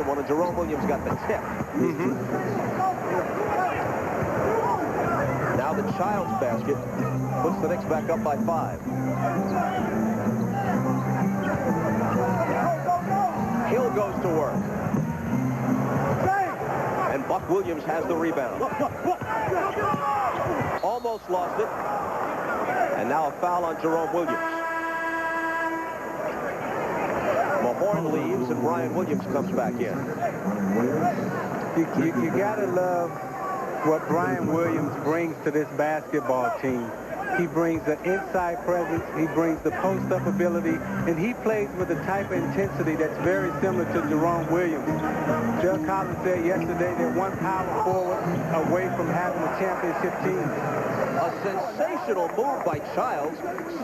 one, and Jerome Williams got the tip. Now the Childs basket puts the Knicks back up by 5. Hill goes to work. And Buck Williams has the rebound. Almost lost it. And now a foul on Jerome Williams. Mahorn leaves and Brian Williams comes back in. You gotta love what Brian Williams brings to this basketball team. He brings the inside presence, he brings the post-up ability, and he plays with a type of intensity that's very similar to Jerome Williams. Doug Collins said yesterday they're one power forward away from having a championship team. A sensational move by Childs,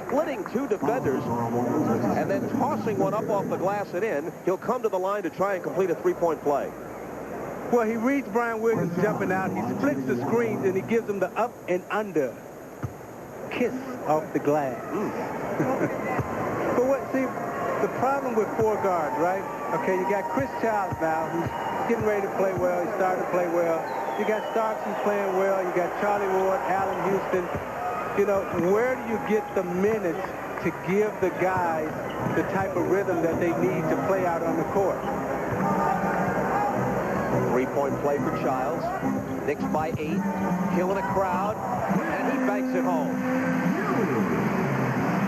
splitting 2 defenders, and then tossing one up off the glass and in. He'll come to the line to try and complete a 3-point play. Well, he reads Brian Williams jumping out, he splits the screens, and he gives him the up and under kiss off the glass. But what, see, the problem with 4 guards, right? Okay, you got Chris Childs now, who's getting ready to play well. He started to play well. You got Starks, who's playing well. You got Charlie Ward, Allen Houston. You know, where do you get the minutes to give the guys the type of rhythm that they need to play out on the court? 3-point play for Childs. Knicks by 8. Hill in a crowd, and he banks it home.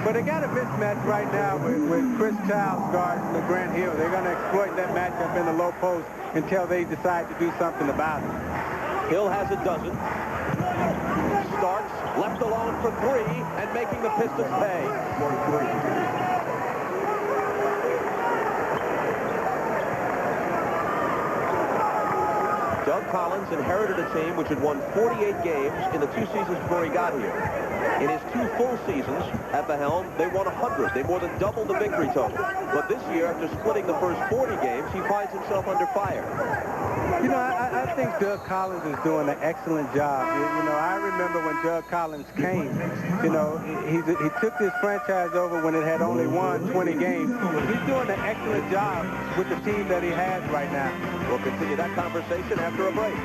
But they got a mismatch right now with Chris Childs guarding the Grant Hill. They're going to exploit that matchup in the low post until they decide to do something about it. Hill has a dozen. Starks left alone for 3 and making the Pistons pay. Doug Collins inherited a team which had won 48 games in the 2 seasons before he got here. In his 2 full seasons at the helm, they won 100. They more than doubled the victory total. But this year, after splitting the first 40 games, he finds himself under fire. You know, I think Doug Collins is doing an excellent job. You know, I remember when Doug Collins came, you know, he took this franchise over when it had only won 20 games. He's doing an excellent job with the team that he has right now. We'll continue that conversation after a break.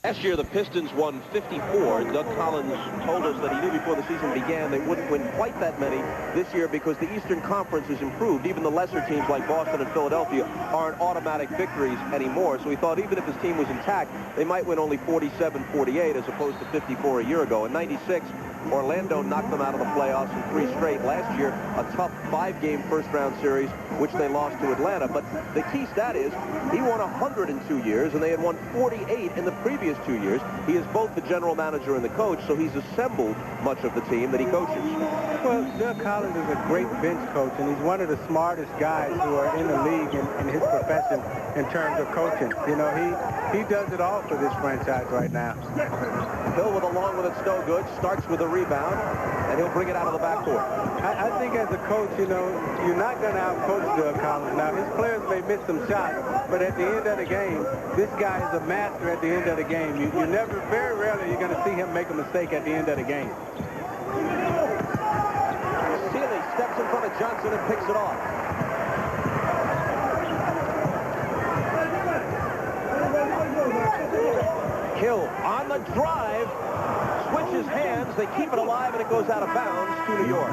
Last year, the Pistons won 54. Doug Collins told us that he knew before the season began they wouldn't win quite that many this year because the Eastern Conference has improved. Even the lesser teams like Boston and Philadelphia aren't automatic victories anymore. So he thought even if his team was intact, they might win only 47-48 as opposed to 54 a year ago. In 96, Orlando knocked them out of the playoffs in 3 straight. Last year, a tough 5-game first-round series, which they lost to Atlanta. But the key stat is he won 100 in 2 years, and they had won 48 in the previous 2 years. He is both the general manager and the coach, so he's assembled much of the team that he coaches. Well, Doug Collins is a great bench coach, and he's one of the smartest guys who are in the league in his profession in terms of coaching. You know, he does it all for this franchise right now. Hill with a long one that's no good, starts with a rebound, and he'll bring it out of the backcourt. I think as a coach, you know, you're not going to out-coach Doug Collins. Now, his players may miss some shots, but at the end of the game, this guy is a master at the end of the game. You never, very rarely, you're going to see him make a mistake at the end of the game. Sealy steps in front of Johnson and picks it off. Hill on the drive, switches hands, they keep it alive, and it goes out of bounds to New York.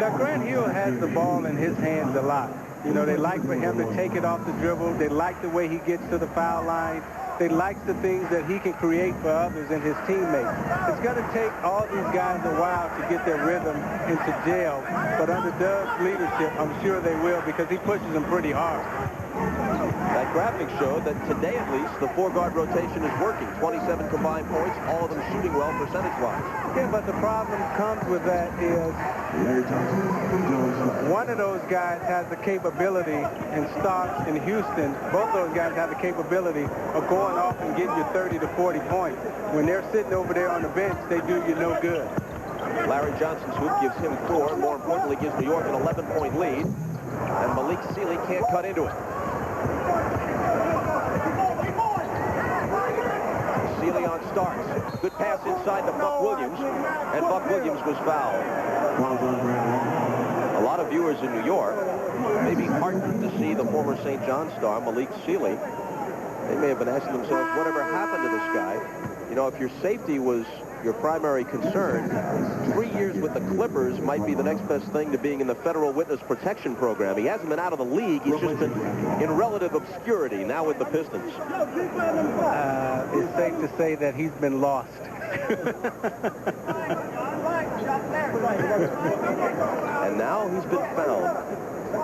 Now, Grant Hill has the ball in his hands a lot. You know, they like for him to take it off the dribble. They like the way he gets to the foul line. They like the things that he can create for others and his teammates. It's going to take all these guys a while to get their rhythm into jail, but under Doug's leadership, I'm sure they will because he pushes them pretty hard. That graphic showed that today, at least, the 4-guard rotation is working. 27 combined points, all of them shooting well percentage-wise. Yeah, but the problem comes with that is one of those guys has the capability, and Starks in Houston, both those guys have the capability of going off and getting you 30 to 40 points. When they're sitting over there on the bench, they do you no good. Larry Johnson's hoop gives him 4, and more importantly, gives New York an 11-point lead, and Malik Sealy can't cut into it. Sealy on Starks. Good pass inside to Buck Williams, and Buck Williams was fouled. A lot of viewers in New York maybe heartened to see the former St. John star, Malik Sealy. They may have been asking themselves, whatever happened to this guy? You know, if your safety was your primary concern, 3 years with the Clippers might be the next best thing to being in the Federal Witness Protection Program. He hasn't been out of the league. He's just been in relative obscurity now with the Pistons. It's safe to say that he's been lost. And now he's been found.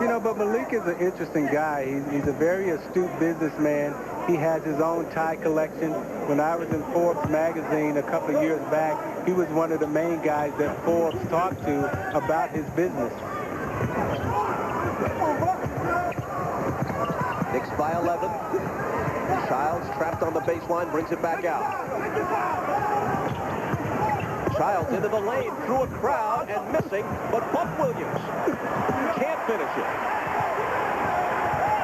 You know, but Malik is an interesting guy. He's a very astute businessman. He has his own tie collection. When I was in Forbes magazine a couple of years back, he was one of the main guys that Forbes talked to about his business. Knicks by 11. Childs trapped on the baseline, brings it back out. Childs into the lane, through a crowd, and missing, but Buck Williams can't finish it.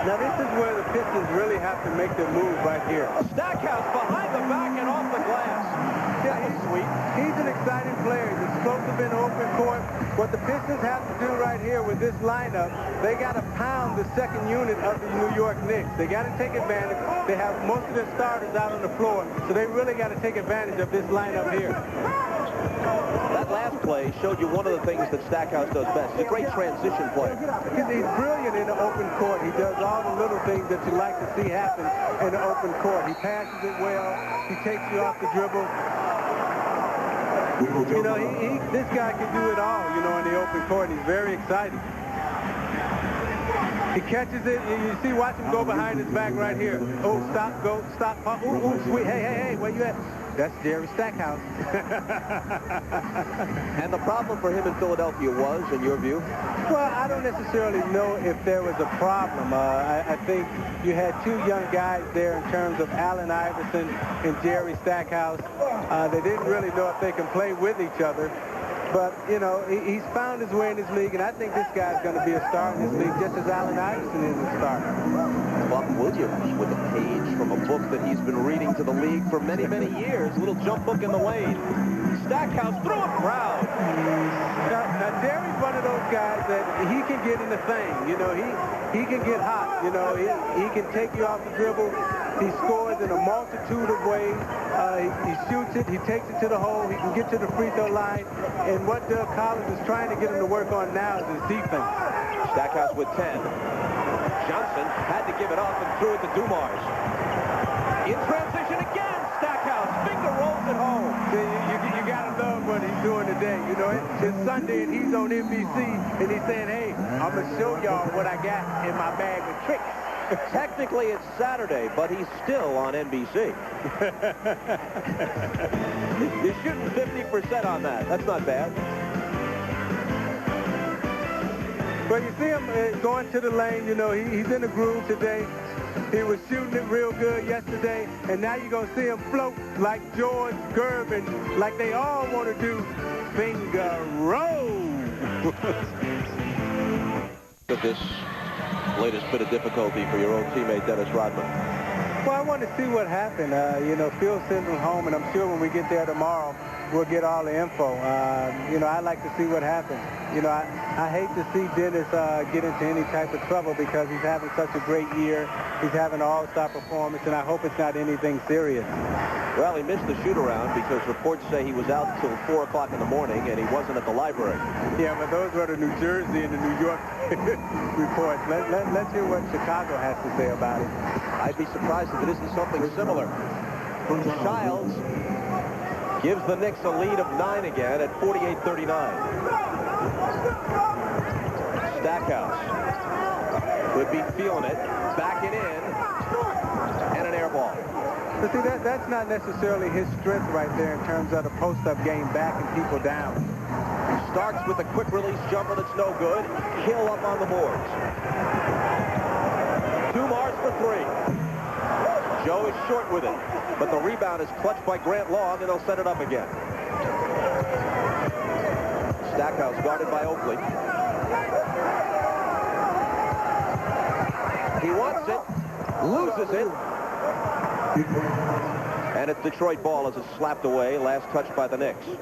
Now this is where the Pistons really have to make their move right here. Stackhouse behind the back and off the glass. Yeah, he's sweet. He's an exciting player. He's explosive in open court. What the Pistons have to do right here with this lineup, they got to pound the second unit of the New York Knicks. They got to take advantage. They have most of their starters out on the floor, so they really got to take advantage of this lineup here. That last play showed you one of the things that Stackhouse does best. He's a great transition player. He's brilliant in the open court. He does all the little things that you like to see happen in the open court. He passes it well. He takes you off the dribble. You know, this guy can do it all, you know, in the open court. He's very exciting. He catches it. You see, watch him go behind his back right here. Oh, stop, go, stop. Ooh, sweet. Hey, where you at? That's Jerry Stackhouse. And the problem for him in Philadelphia was, in your view? Well, I don't necessarily know if there was a problem. I think you had two young guys there in terms of Allen Iverson and Jerry Stackhouse. They didn't really know if they can play with each other. But, you know, he's found his way in this league, and I think this guy's going to be a star in this league, just as Allen Iverson is a star. Buck Williams with a page from a book that he's been reading to the league for many, many years. A little jump book in the lane. Stackhouse through a crowd. Now, Jerry's one of those guys that he can get in the thing. You know, he can get hot. You know, he can take you off the dribble. He scores in a multitude of ways. He shoots it. He takes it to the hole. He can get to the free throw line. And what Doug Collins is trying to get him to work on now is his defense. Stackhouse with 10. Johnson had to give it up and threw it to Dumars. In transition again, Stackhouse. Finger rolls it home. You got to love what he's doing today. You know, it's Sunday and he's on NBC and he's saying, hey, I'm going to show y'all what I got in my bag of tricks. Technically, it's Saturday, but he's still on NBC. He's shooting 50% on that. That's not bad. But you see him going to the lane. You know, he's in the groove today. He was shooting it real good yesterday, and now you're going to see him float like George Gervin, like they all want to do. Finger roll. This latest bit of difficulty for your old teammate, Dennis Rodman. Well, I want to see what happened. You know, Phil sent him home, and I'm sure when we get there tomorrow, we'll get all the info. You know, I'd like to see what happened. You know, I hate to see Dennis get into any type of trouble because he's having such a great year. He's having an all-star performance, and I hope it's not anything serious. Well, he missed the shoot-around because reports say he was out till 4 o'clock in the morning, and he wasn't at the library. Yeah, but those were the New Jersey and the New York reports. Let's hear what Chicago has to say about it. I'd be surprised if it isn't something similar. Childs gives the Knicks a lead of 9 again at 48-39. Stackhouse would be feeling it, backing in, and an air ball. But see, that's not necessarily his strength right there in terms of the post-up game, backing people down. Starks with a quick release jumper that's no good. Hill up on the boards. Dumars for 3. Joe is short with it, but the rebound is clutched by Grant Long, and they'll set it up again. Stackhouse guarded by Oakley. He wants it, loses it, and it's Detroit ball as it's slapped away, last touch by the Knicks.